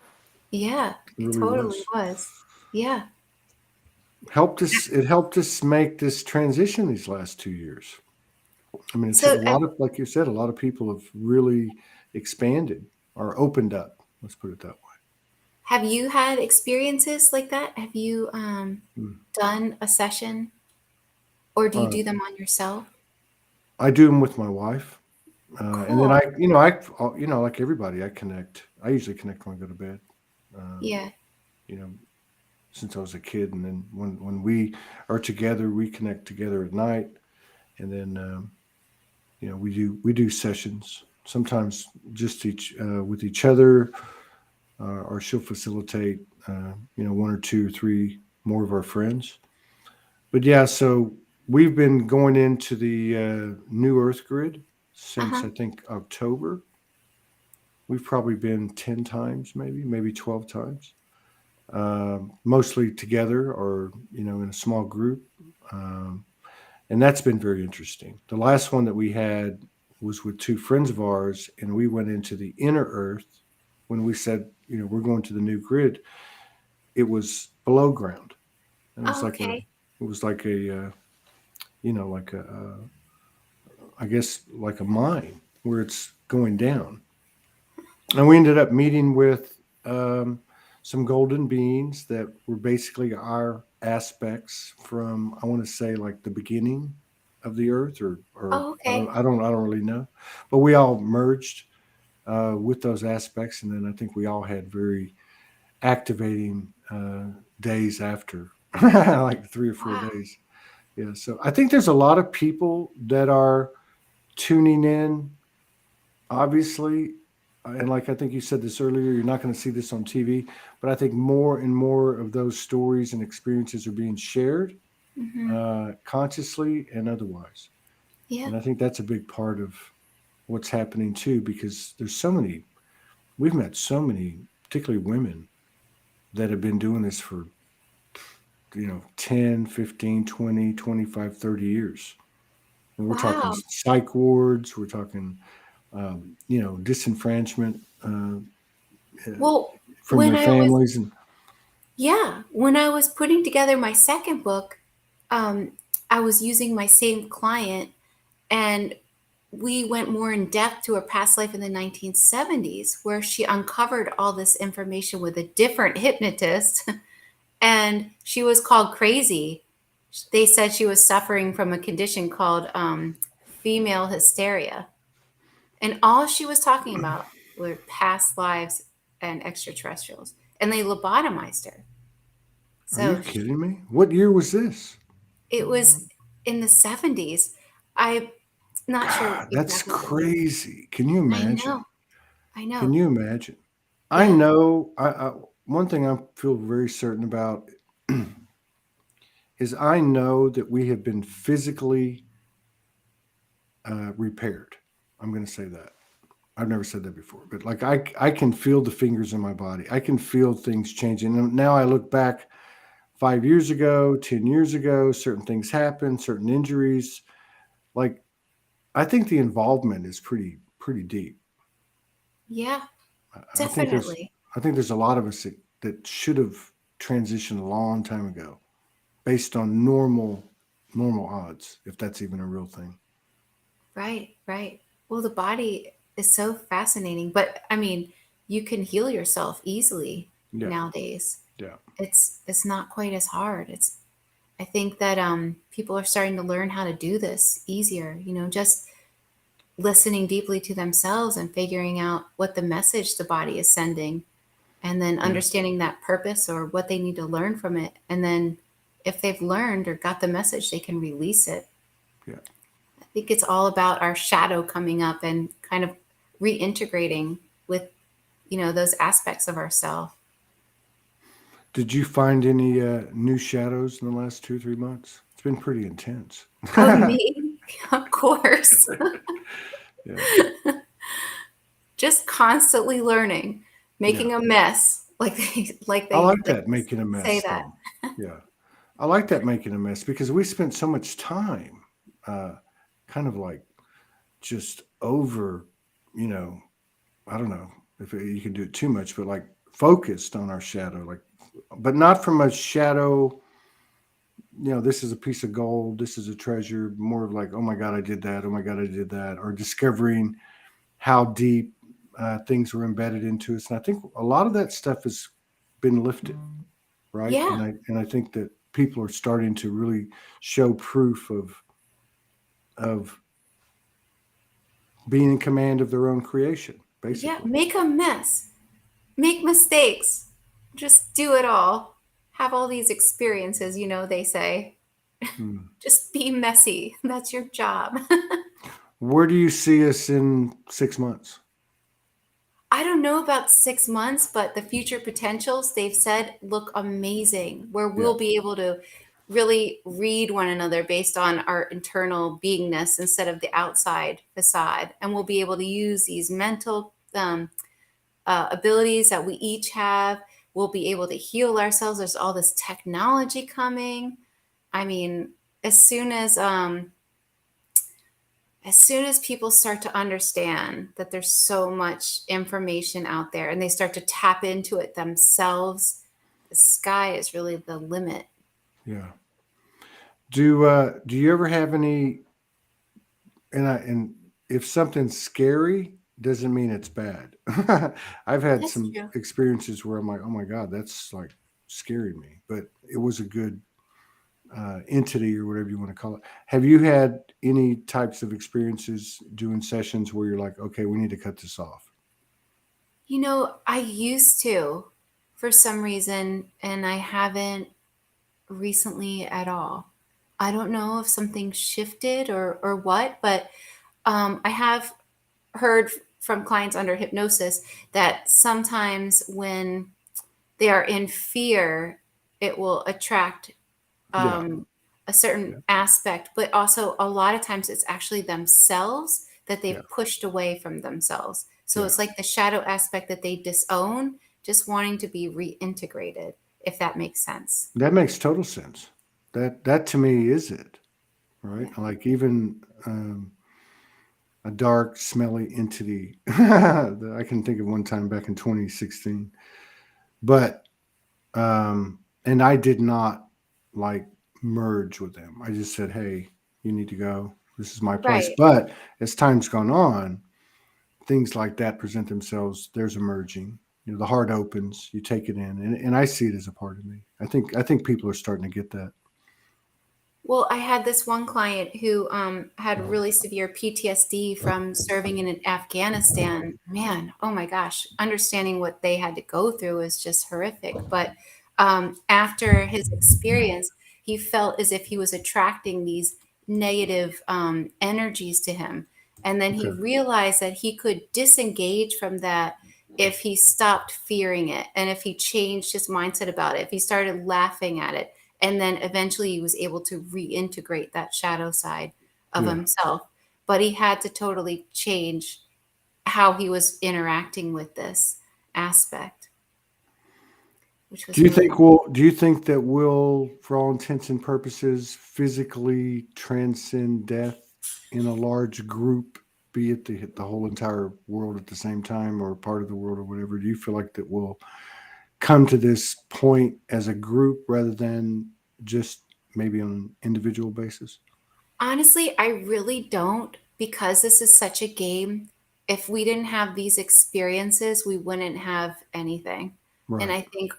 Yeah, It it really totally was. was. Yeah. Helped us. It helped us make this transition these last 2 years. I mean, it's a So, lot of, like you said, a lot of people have really expanded or opened up. Let's put it that have you had experiences like that? Have you way. done a session, or do you Uh, do them on yourself? I do them with my wife, and then Cool. like everybody, I connect. I usually connect when I go to bed. Um, Yeah. you know, since I was a kid, and then when we are together, we connect together at night, and then we do sessions. sometimes just with each other, or she'll facilitate, one or two, three more of our friends. But yeah, so we've been going into the new Earth grid since Uh-huh. I think October. We've probably been 10 times, maybe 12 times, mostly together or, in a small group. Um, and that's been very interesting. The last one that we had was with two friends of ours, and we went into the inner Earth when we said, we're going to the new grid. It was below ground, and Oh, okay. it was like like I guess like a mine where it's going down. And we ended up meeting with um, some golden beings that were basically our aspects from, I want to say, like the beginning of the earth, or Oh, I okay. don't I don't I don't really know, but we all merged with those aspects, and then I think we all had very activating days after, like 3 or 4 days. Yeah, so I think there's a lot of people that are tuning in, obviously. And like I think you said this earlier, you're not going to see this on TV, but I think more and more of those stories and experiences are being shared, Mm-hmm. consciously and otherwise. Yeah. And I think that's a big part of what's happening too, because we've met so many, particularly women, that have been doing this for, 10, 15, 20, 25, 30 years. And we're talking Wow. psych wards, we're talking, disenfranchisement, uh, Well, from when their I was families. And yeah, when I was putting together my second book, um, I was using my same client, and we went more in depth to her past life in the 1970s, where she uncovered all this information with a different hypnotist, and she was called crazy. They said she was suffering from a condition called female hysteria. And all she was talking about were past lives and extraterrestrials. And they lobotomized her. are you So kidding me? What year was this? it was in the 70s. I'm not sure God, that's exactly what year. crazy. Can you I imagine? know. I Can know. you imagine? I Yeah. know. One thing I feel very certain about is I know that we have been physically repaired. I'm going to say that. I've never said that before, but like I can feel the fingers in my body. I can feel things changing. And now I look back 5 years ago, 10 years ago, certain things happen, certain injuries. Like, I think the involvement is pretty deep. Yeah, I think there's definitely. I think there's a lot of us that should have transitioned a long time ago, based on normal odds, if that's even a real thing. Right, right. Well, the body is so fascinating, but I mean, you can heal yourself easily Yeah, nowadays. yeah, It's not quite as hard. It's I think that people are starting to learn how to do this easier, just listening deeply to themselves and figuring out what the message the body is sending, and then yeah, understanding that purpose or what they need to learn from it. And then if they've learned or got the message, they can release it. yeah. I think it's all about our shadow coming up and kind of reintegrating with, those aspects of ourself. Did you find any new shadows in the last 2 or 3 months? It's been pretty intense. Oh, me? Of course. Yeah, Just constantly learning, yeah. making a mess. Like they I like like that, making a say mess, that. though. Yeah, I like that, making a mess, because we spent so much time, uh, kind of like just over, you know, I don't know if you can do it too much, but like focused on our shadow, like, but not from a shadow. This is a piece of gold, this is a treasure. More of like, oh my God, I did that. Oh my God, I did that. Or discovering how deep things were embedded into us. And I think a lot of that stuff has been lifted, right? Yeah. And I think that people are starting to really show proof of being in command of their own creation, Yeah. basically. Make a mess. Make mistakes. Just do it all. Have all these experiences, they say. Hmm. Just be messy. That's your job. Where do you see us in 6 months? I don't know about 6 months, but the future potentials they've said look amazing, where Yeah. we'll be able to really read one another based on our internal beingness instead of the outside facade. And we'll be able to use these mental abilities that we each have. We'll be able to heal ourselves. There's all this technology coming. I mean, as soon as people start to understand that there's so much information out there and they start to tap into it themselves, the sky is really the limit. Yeah. Do you ever have any, and if something's scary doesn't mean it's bad. I've had That's some true. experiences where I'm like, oh my God, that's like scared me, but it was a good entity or whatever you want to call it. Have you had any types of experiences doing sessions where you're like, okay, we need to cut this off? I used to for some reason, and I haven't recently at all. I don't know if something shifted or what, but I have heard from clients under hypnosis that sometimes when they are in fear, it will attract Yeah. a certain Yeah. aspect, but also a lot of times it's actually themselves that Yeah. they've pushed away from themselves. So Yeah. it's like the shadow aspect that they disown, just wanting to be reintegrated, if that makes sense. That makes total sense. That to me is it, right? Yeah. Like even a dark, smelly entity. I can think of one time back in 2016, but and I did not like merge with them. I just said, "Hey, you need to go. This is my place." Right. But as time's gone on, things like that present themselves. There's a merging. The heart opens. You take it in, and I see it as a part of me. I think people are starting to get that. Well, I had this one client who had really severe PTSD from serving in Afghanistan. Man, oh my gosh, understanding what they had to go through is just horrific. But after his experience, he felt as if he was attracting these negative energies to him. And then he Okay. realized that he could disengage from that if he stopped fearing it and if he changed his mindset about it, if he started laughing at it, and then eventually he was able to reintegrate that shadow side of Yeah. himself, but he had to totally change how he was interacting with this aspect, which Do was you really think we'll? Do you think that we'll, for all intents and purposes, physically transcend death in a large group, be it the whole entire world at the same time, or part of the world, or whatever? Do you feel like that we'll come to this point as a group rather than just maybe on an individual basis? honestly, I really don't, because this is such a game. If we didn't have these experiences, we wouldn't have anything. And Right. I think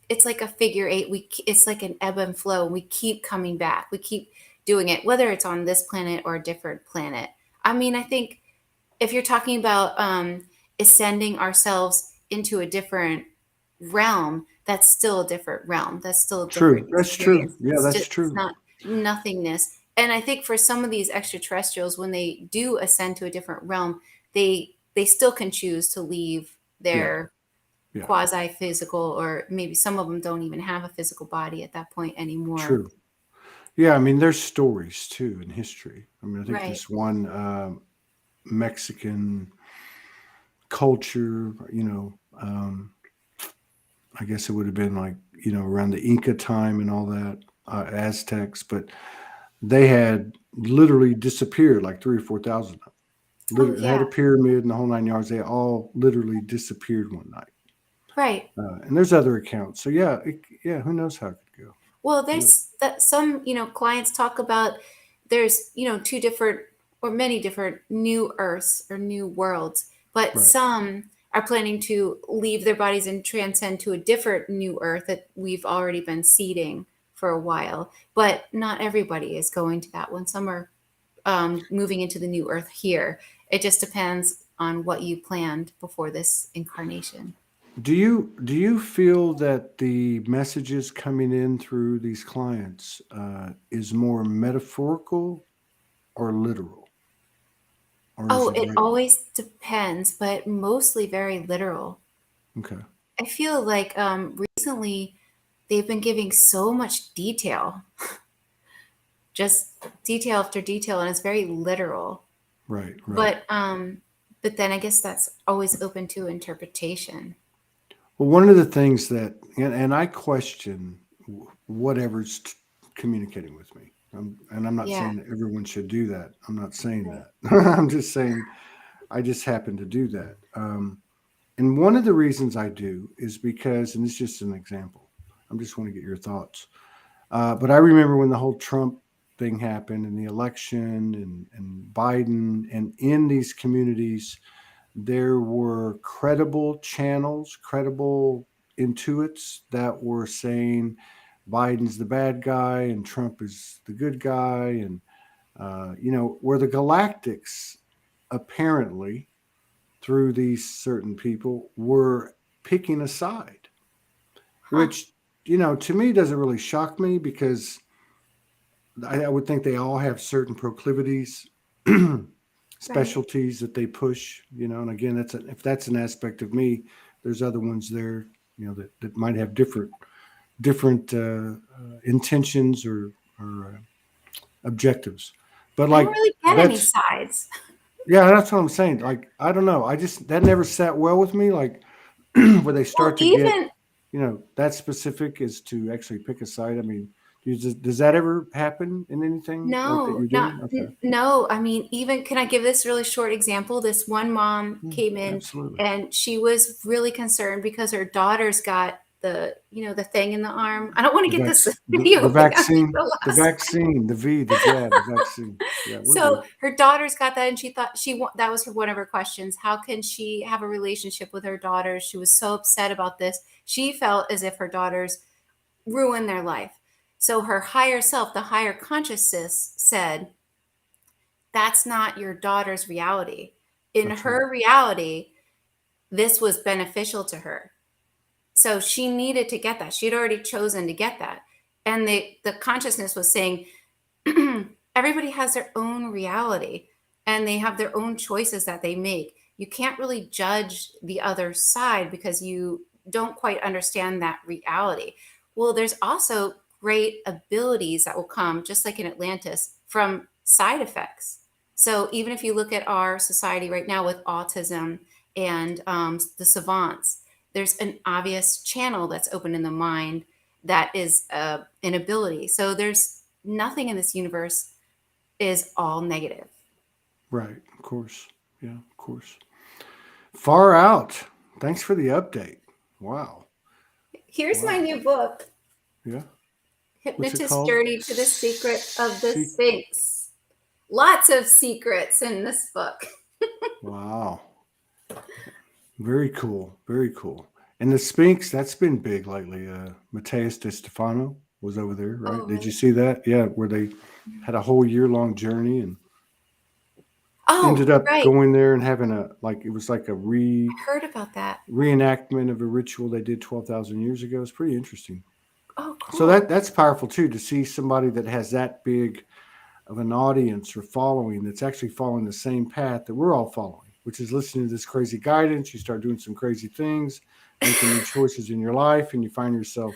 it's like a figure eight. It's like an ebb and flow. We keep coming back. We keep doing it, whether it's on this planet or a different planet. I mean, I think if you're talking about ascending ourselves into a different realm, that's still a different realm. That's still a different True. That's true. experience. Yeah, It's that's just, it's true. not nothingness. And I think for some of these extraterrestrials, when they do ascend to a different realm, they still can choose to leave Yeah. their Yeah. quasi physical, or maybe some of them don't even have a physical body at that point anymore. True. Yeah. I mean, there's stories too in history. I mean, I think Right. this one Mexican culture, I guess it would have been like, around the Inca time and all that, Aztecs, but they had literally disappeared like three or 4,000 of them. Oh Literally, they had yeah. a pyramid and the whole 9 yards. They all literally disappeared one night. Right. And there's other accounts. So yeah, yeah, who knows how it could go. Well, Yeah, there's that some, clients talk about there's, two different or many different new earths or new worlds, but right. some are planning to leave their bodies and transcend to a different new earth that we've already been seeding for a while. But not everybody is going to that one. Some are moving into the new earth here. It just depends on what you planned before this incarnation. Do you feel that the messages coming in through these clients is more metaphorical or literal? or is Oh, it it like always depends, but mostly very literal. okay? I feel like recently they've been giving so much detail, just detail after detail, and it's very literal. Right, right. But then I guess that's always open to interpretation. Well, one of the things that, and I question whatever's communicating with me. And I'm not Yeah. saying that everyone should do that. I'm not saying Right. that. I'm just saying I just happen to do that. And one of the reasons I do is because, and it's just an example. I just want to get your thoughts. But I remember when the whole Trump thing happened and the election and Biden, and in these communities, there were credible channels, credible intuits that were saying Biden's the bad guy and Trump is the good guy. And, where the Galactics apparently, through these certain people, were picking a side, Huh. which, to me doesn't really shock me because I would think they all have certain proclivities, Right. specialties that they push, and again, if that's an aspect of me, there's other ones there, that might have different intentions or objectives. But I don't like really get any that's sides. yeah, that's what I'm saying. Like I don't know, I just that never sat well with me. Like where they Well, start to get even that specific is to actually pick a side. I mean, does that ever happen in anything like that no, you're not doing? Okay. no. I mean, even can I give this really short example? This one mom Mm, came in absolutely. and she was really concerned because her daughter's got the thing in the arm. I don't want to get this The video thing on vaccine, the the last. vaccine, the jab, the vaccine. Yeah, we're So good. her daughter's got that, and she thought that was one of her questions. How can she have a relationship with her daughters? She was so upset about this. She felt as if her daughters ruined their life. So her higher self, the higher consciousness, said, "That's not your daughter's reality. In That's right. her reality, this was beneficial to her." So she needed to get that. She had already chosen to get that. And the consciousness was saying, everybody has their own reality and they have their own choices that they make. You can't really judge the other side because you don't quite understand that reality. Well, there's also great abilities that will come, just like in Atlantis, from side effects. So even if you look at our society right now with autism and the savants, there's an obvious channel that's open in the mind that is an ability. So there's nothing in this universe is all negative. Right. Of course. Yeah, of course. Far out. Thanks for the update. Wow. Here's my Wow. new book, Yeah. What's it Hypnotist called? Journey to the Secret of the Se- Sphinx. Lots of secrets in this book. wow. Very cool. Very cool. And the Sphinx, that's been big lately. Mateus de Stefano was over there, right? Oh, Did you really? see that? Yeah, where they had a whole year-long journey and Oh, ended up right. going there and having it was like a I heard about that. reenactment of a ritual they did 12,000 years ago. It's pretty interesting. Oh, So cool. that's powerful too, to see somebody that has that big of an audience or following that's actually following the same path that we're all following, which is listening to this crazy guidance. You start doing some crazy things, making new choices in your life, and you find yourself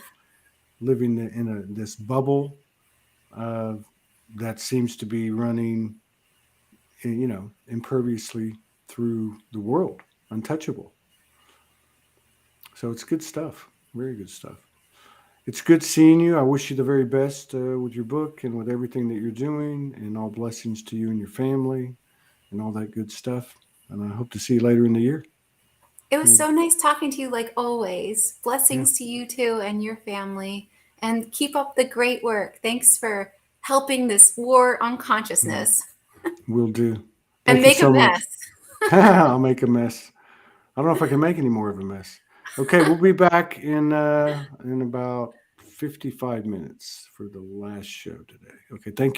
living in this bubble uh, that seems to be running, imperviously through the world, untouchable. So it's good stuff. Very good stuff. It's good seeing you. I wish you the very best with your book and with everything that you're doing, and all blessings to you and your family and all that good stuff. And I hope to see you later in the year. It was Well, so nice talking to you, like always. yeah, Blessings to you too and your family. And keep up the great work. Thanks for helping this war on yeah, consciousness will do. and Thank you make a so much. mess. I'll make a mess. I don't know if I can make any more of a mess. Okay, we'll be back in about 55 minutes for the last show today. Okay, thank you.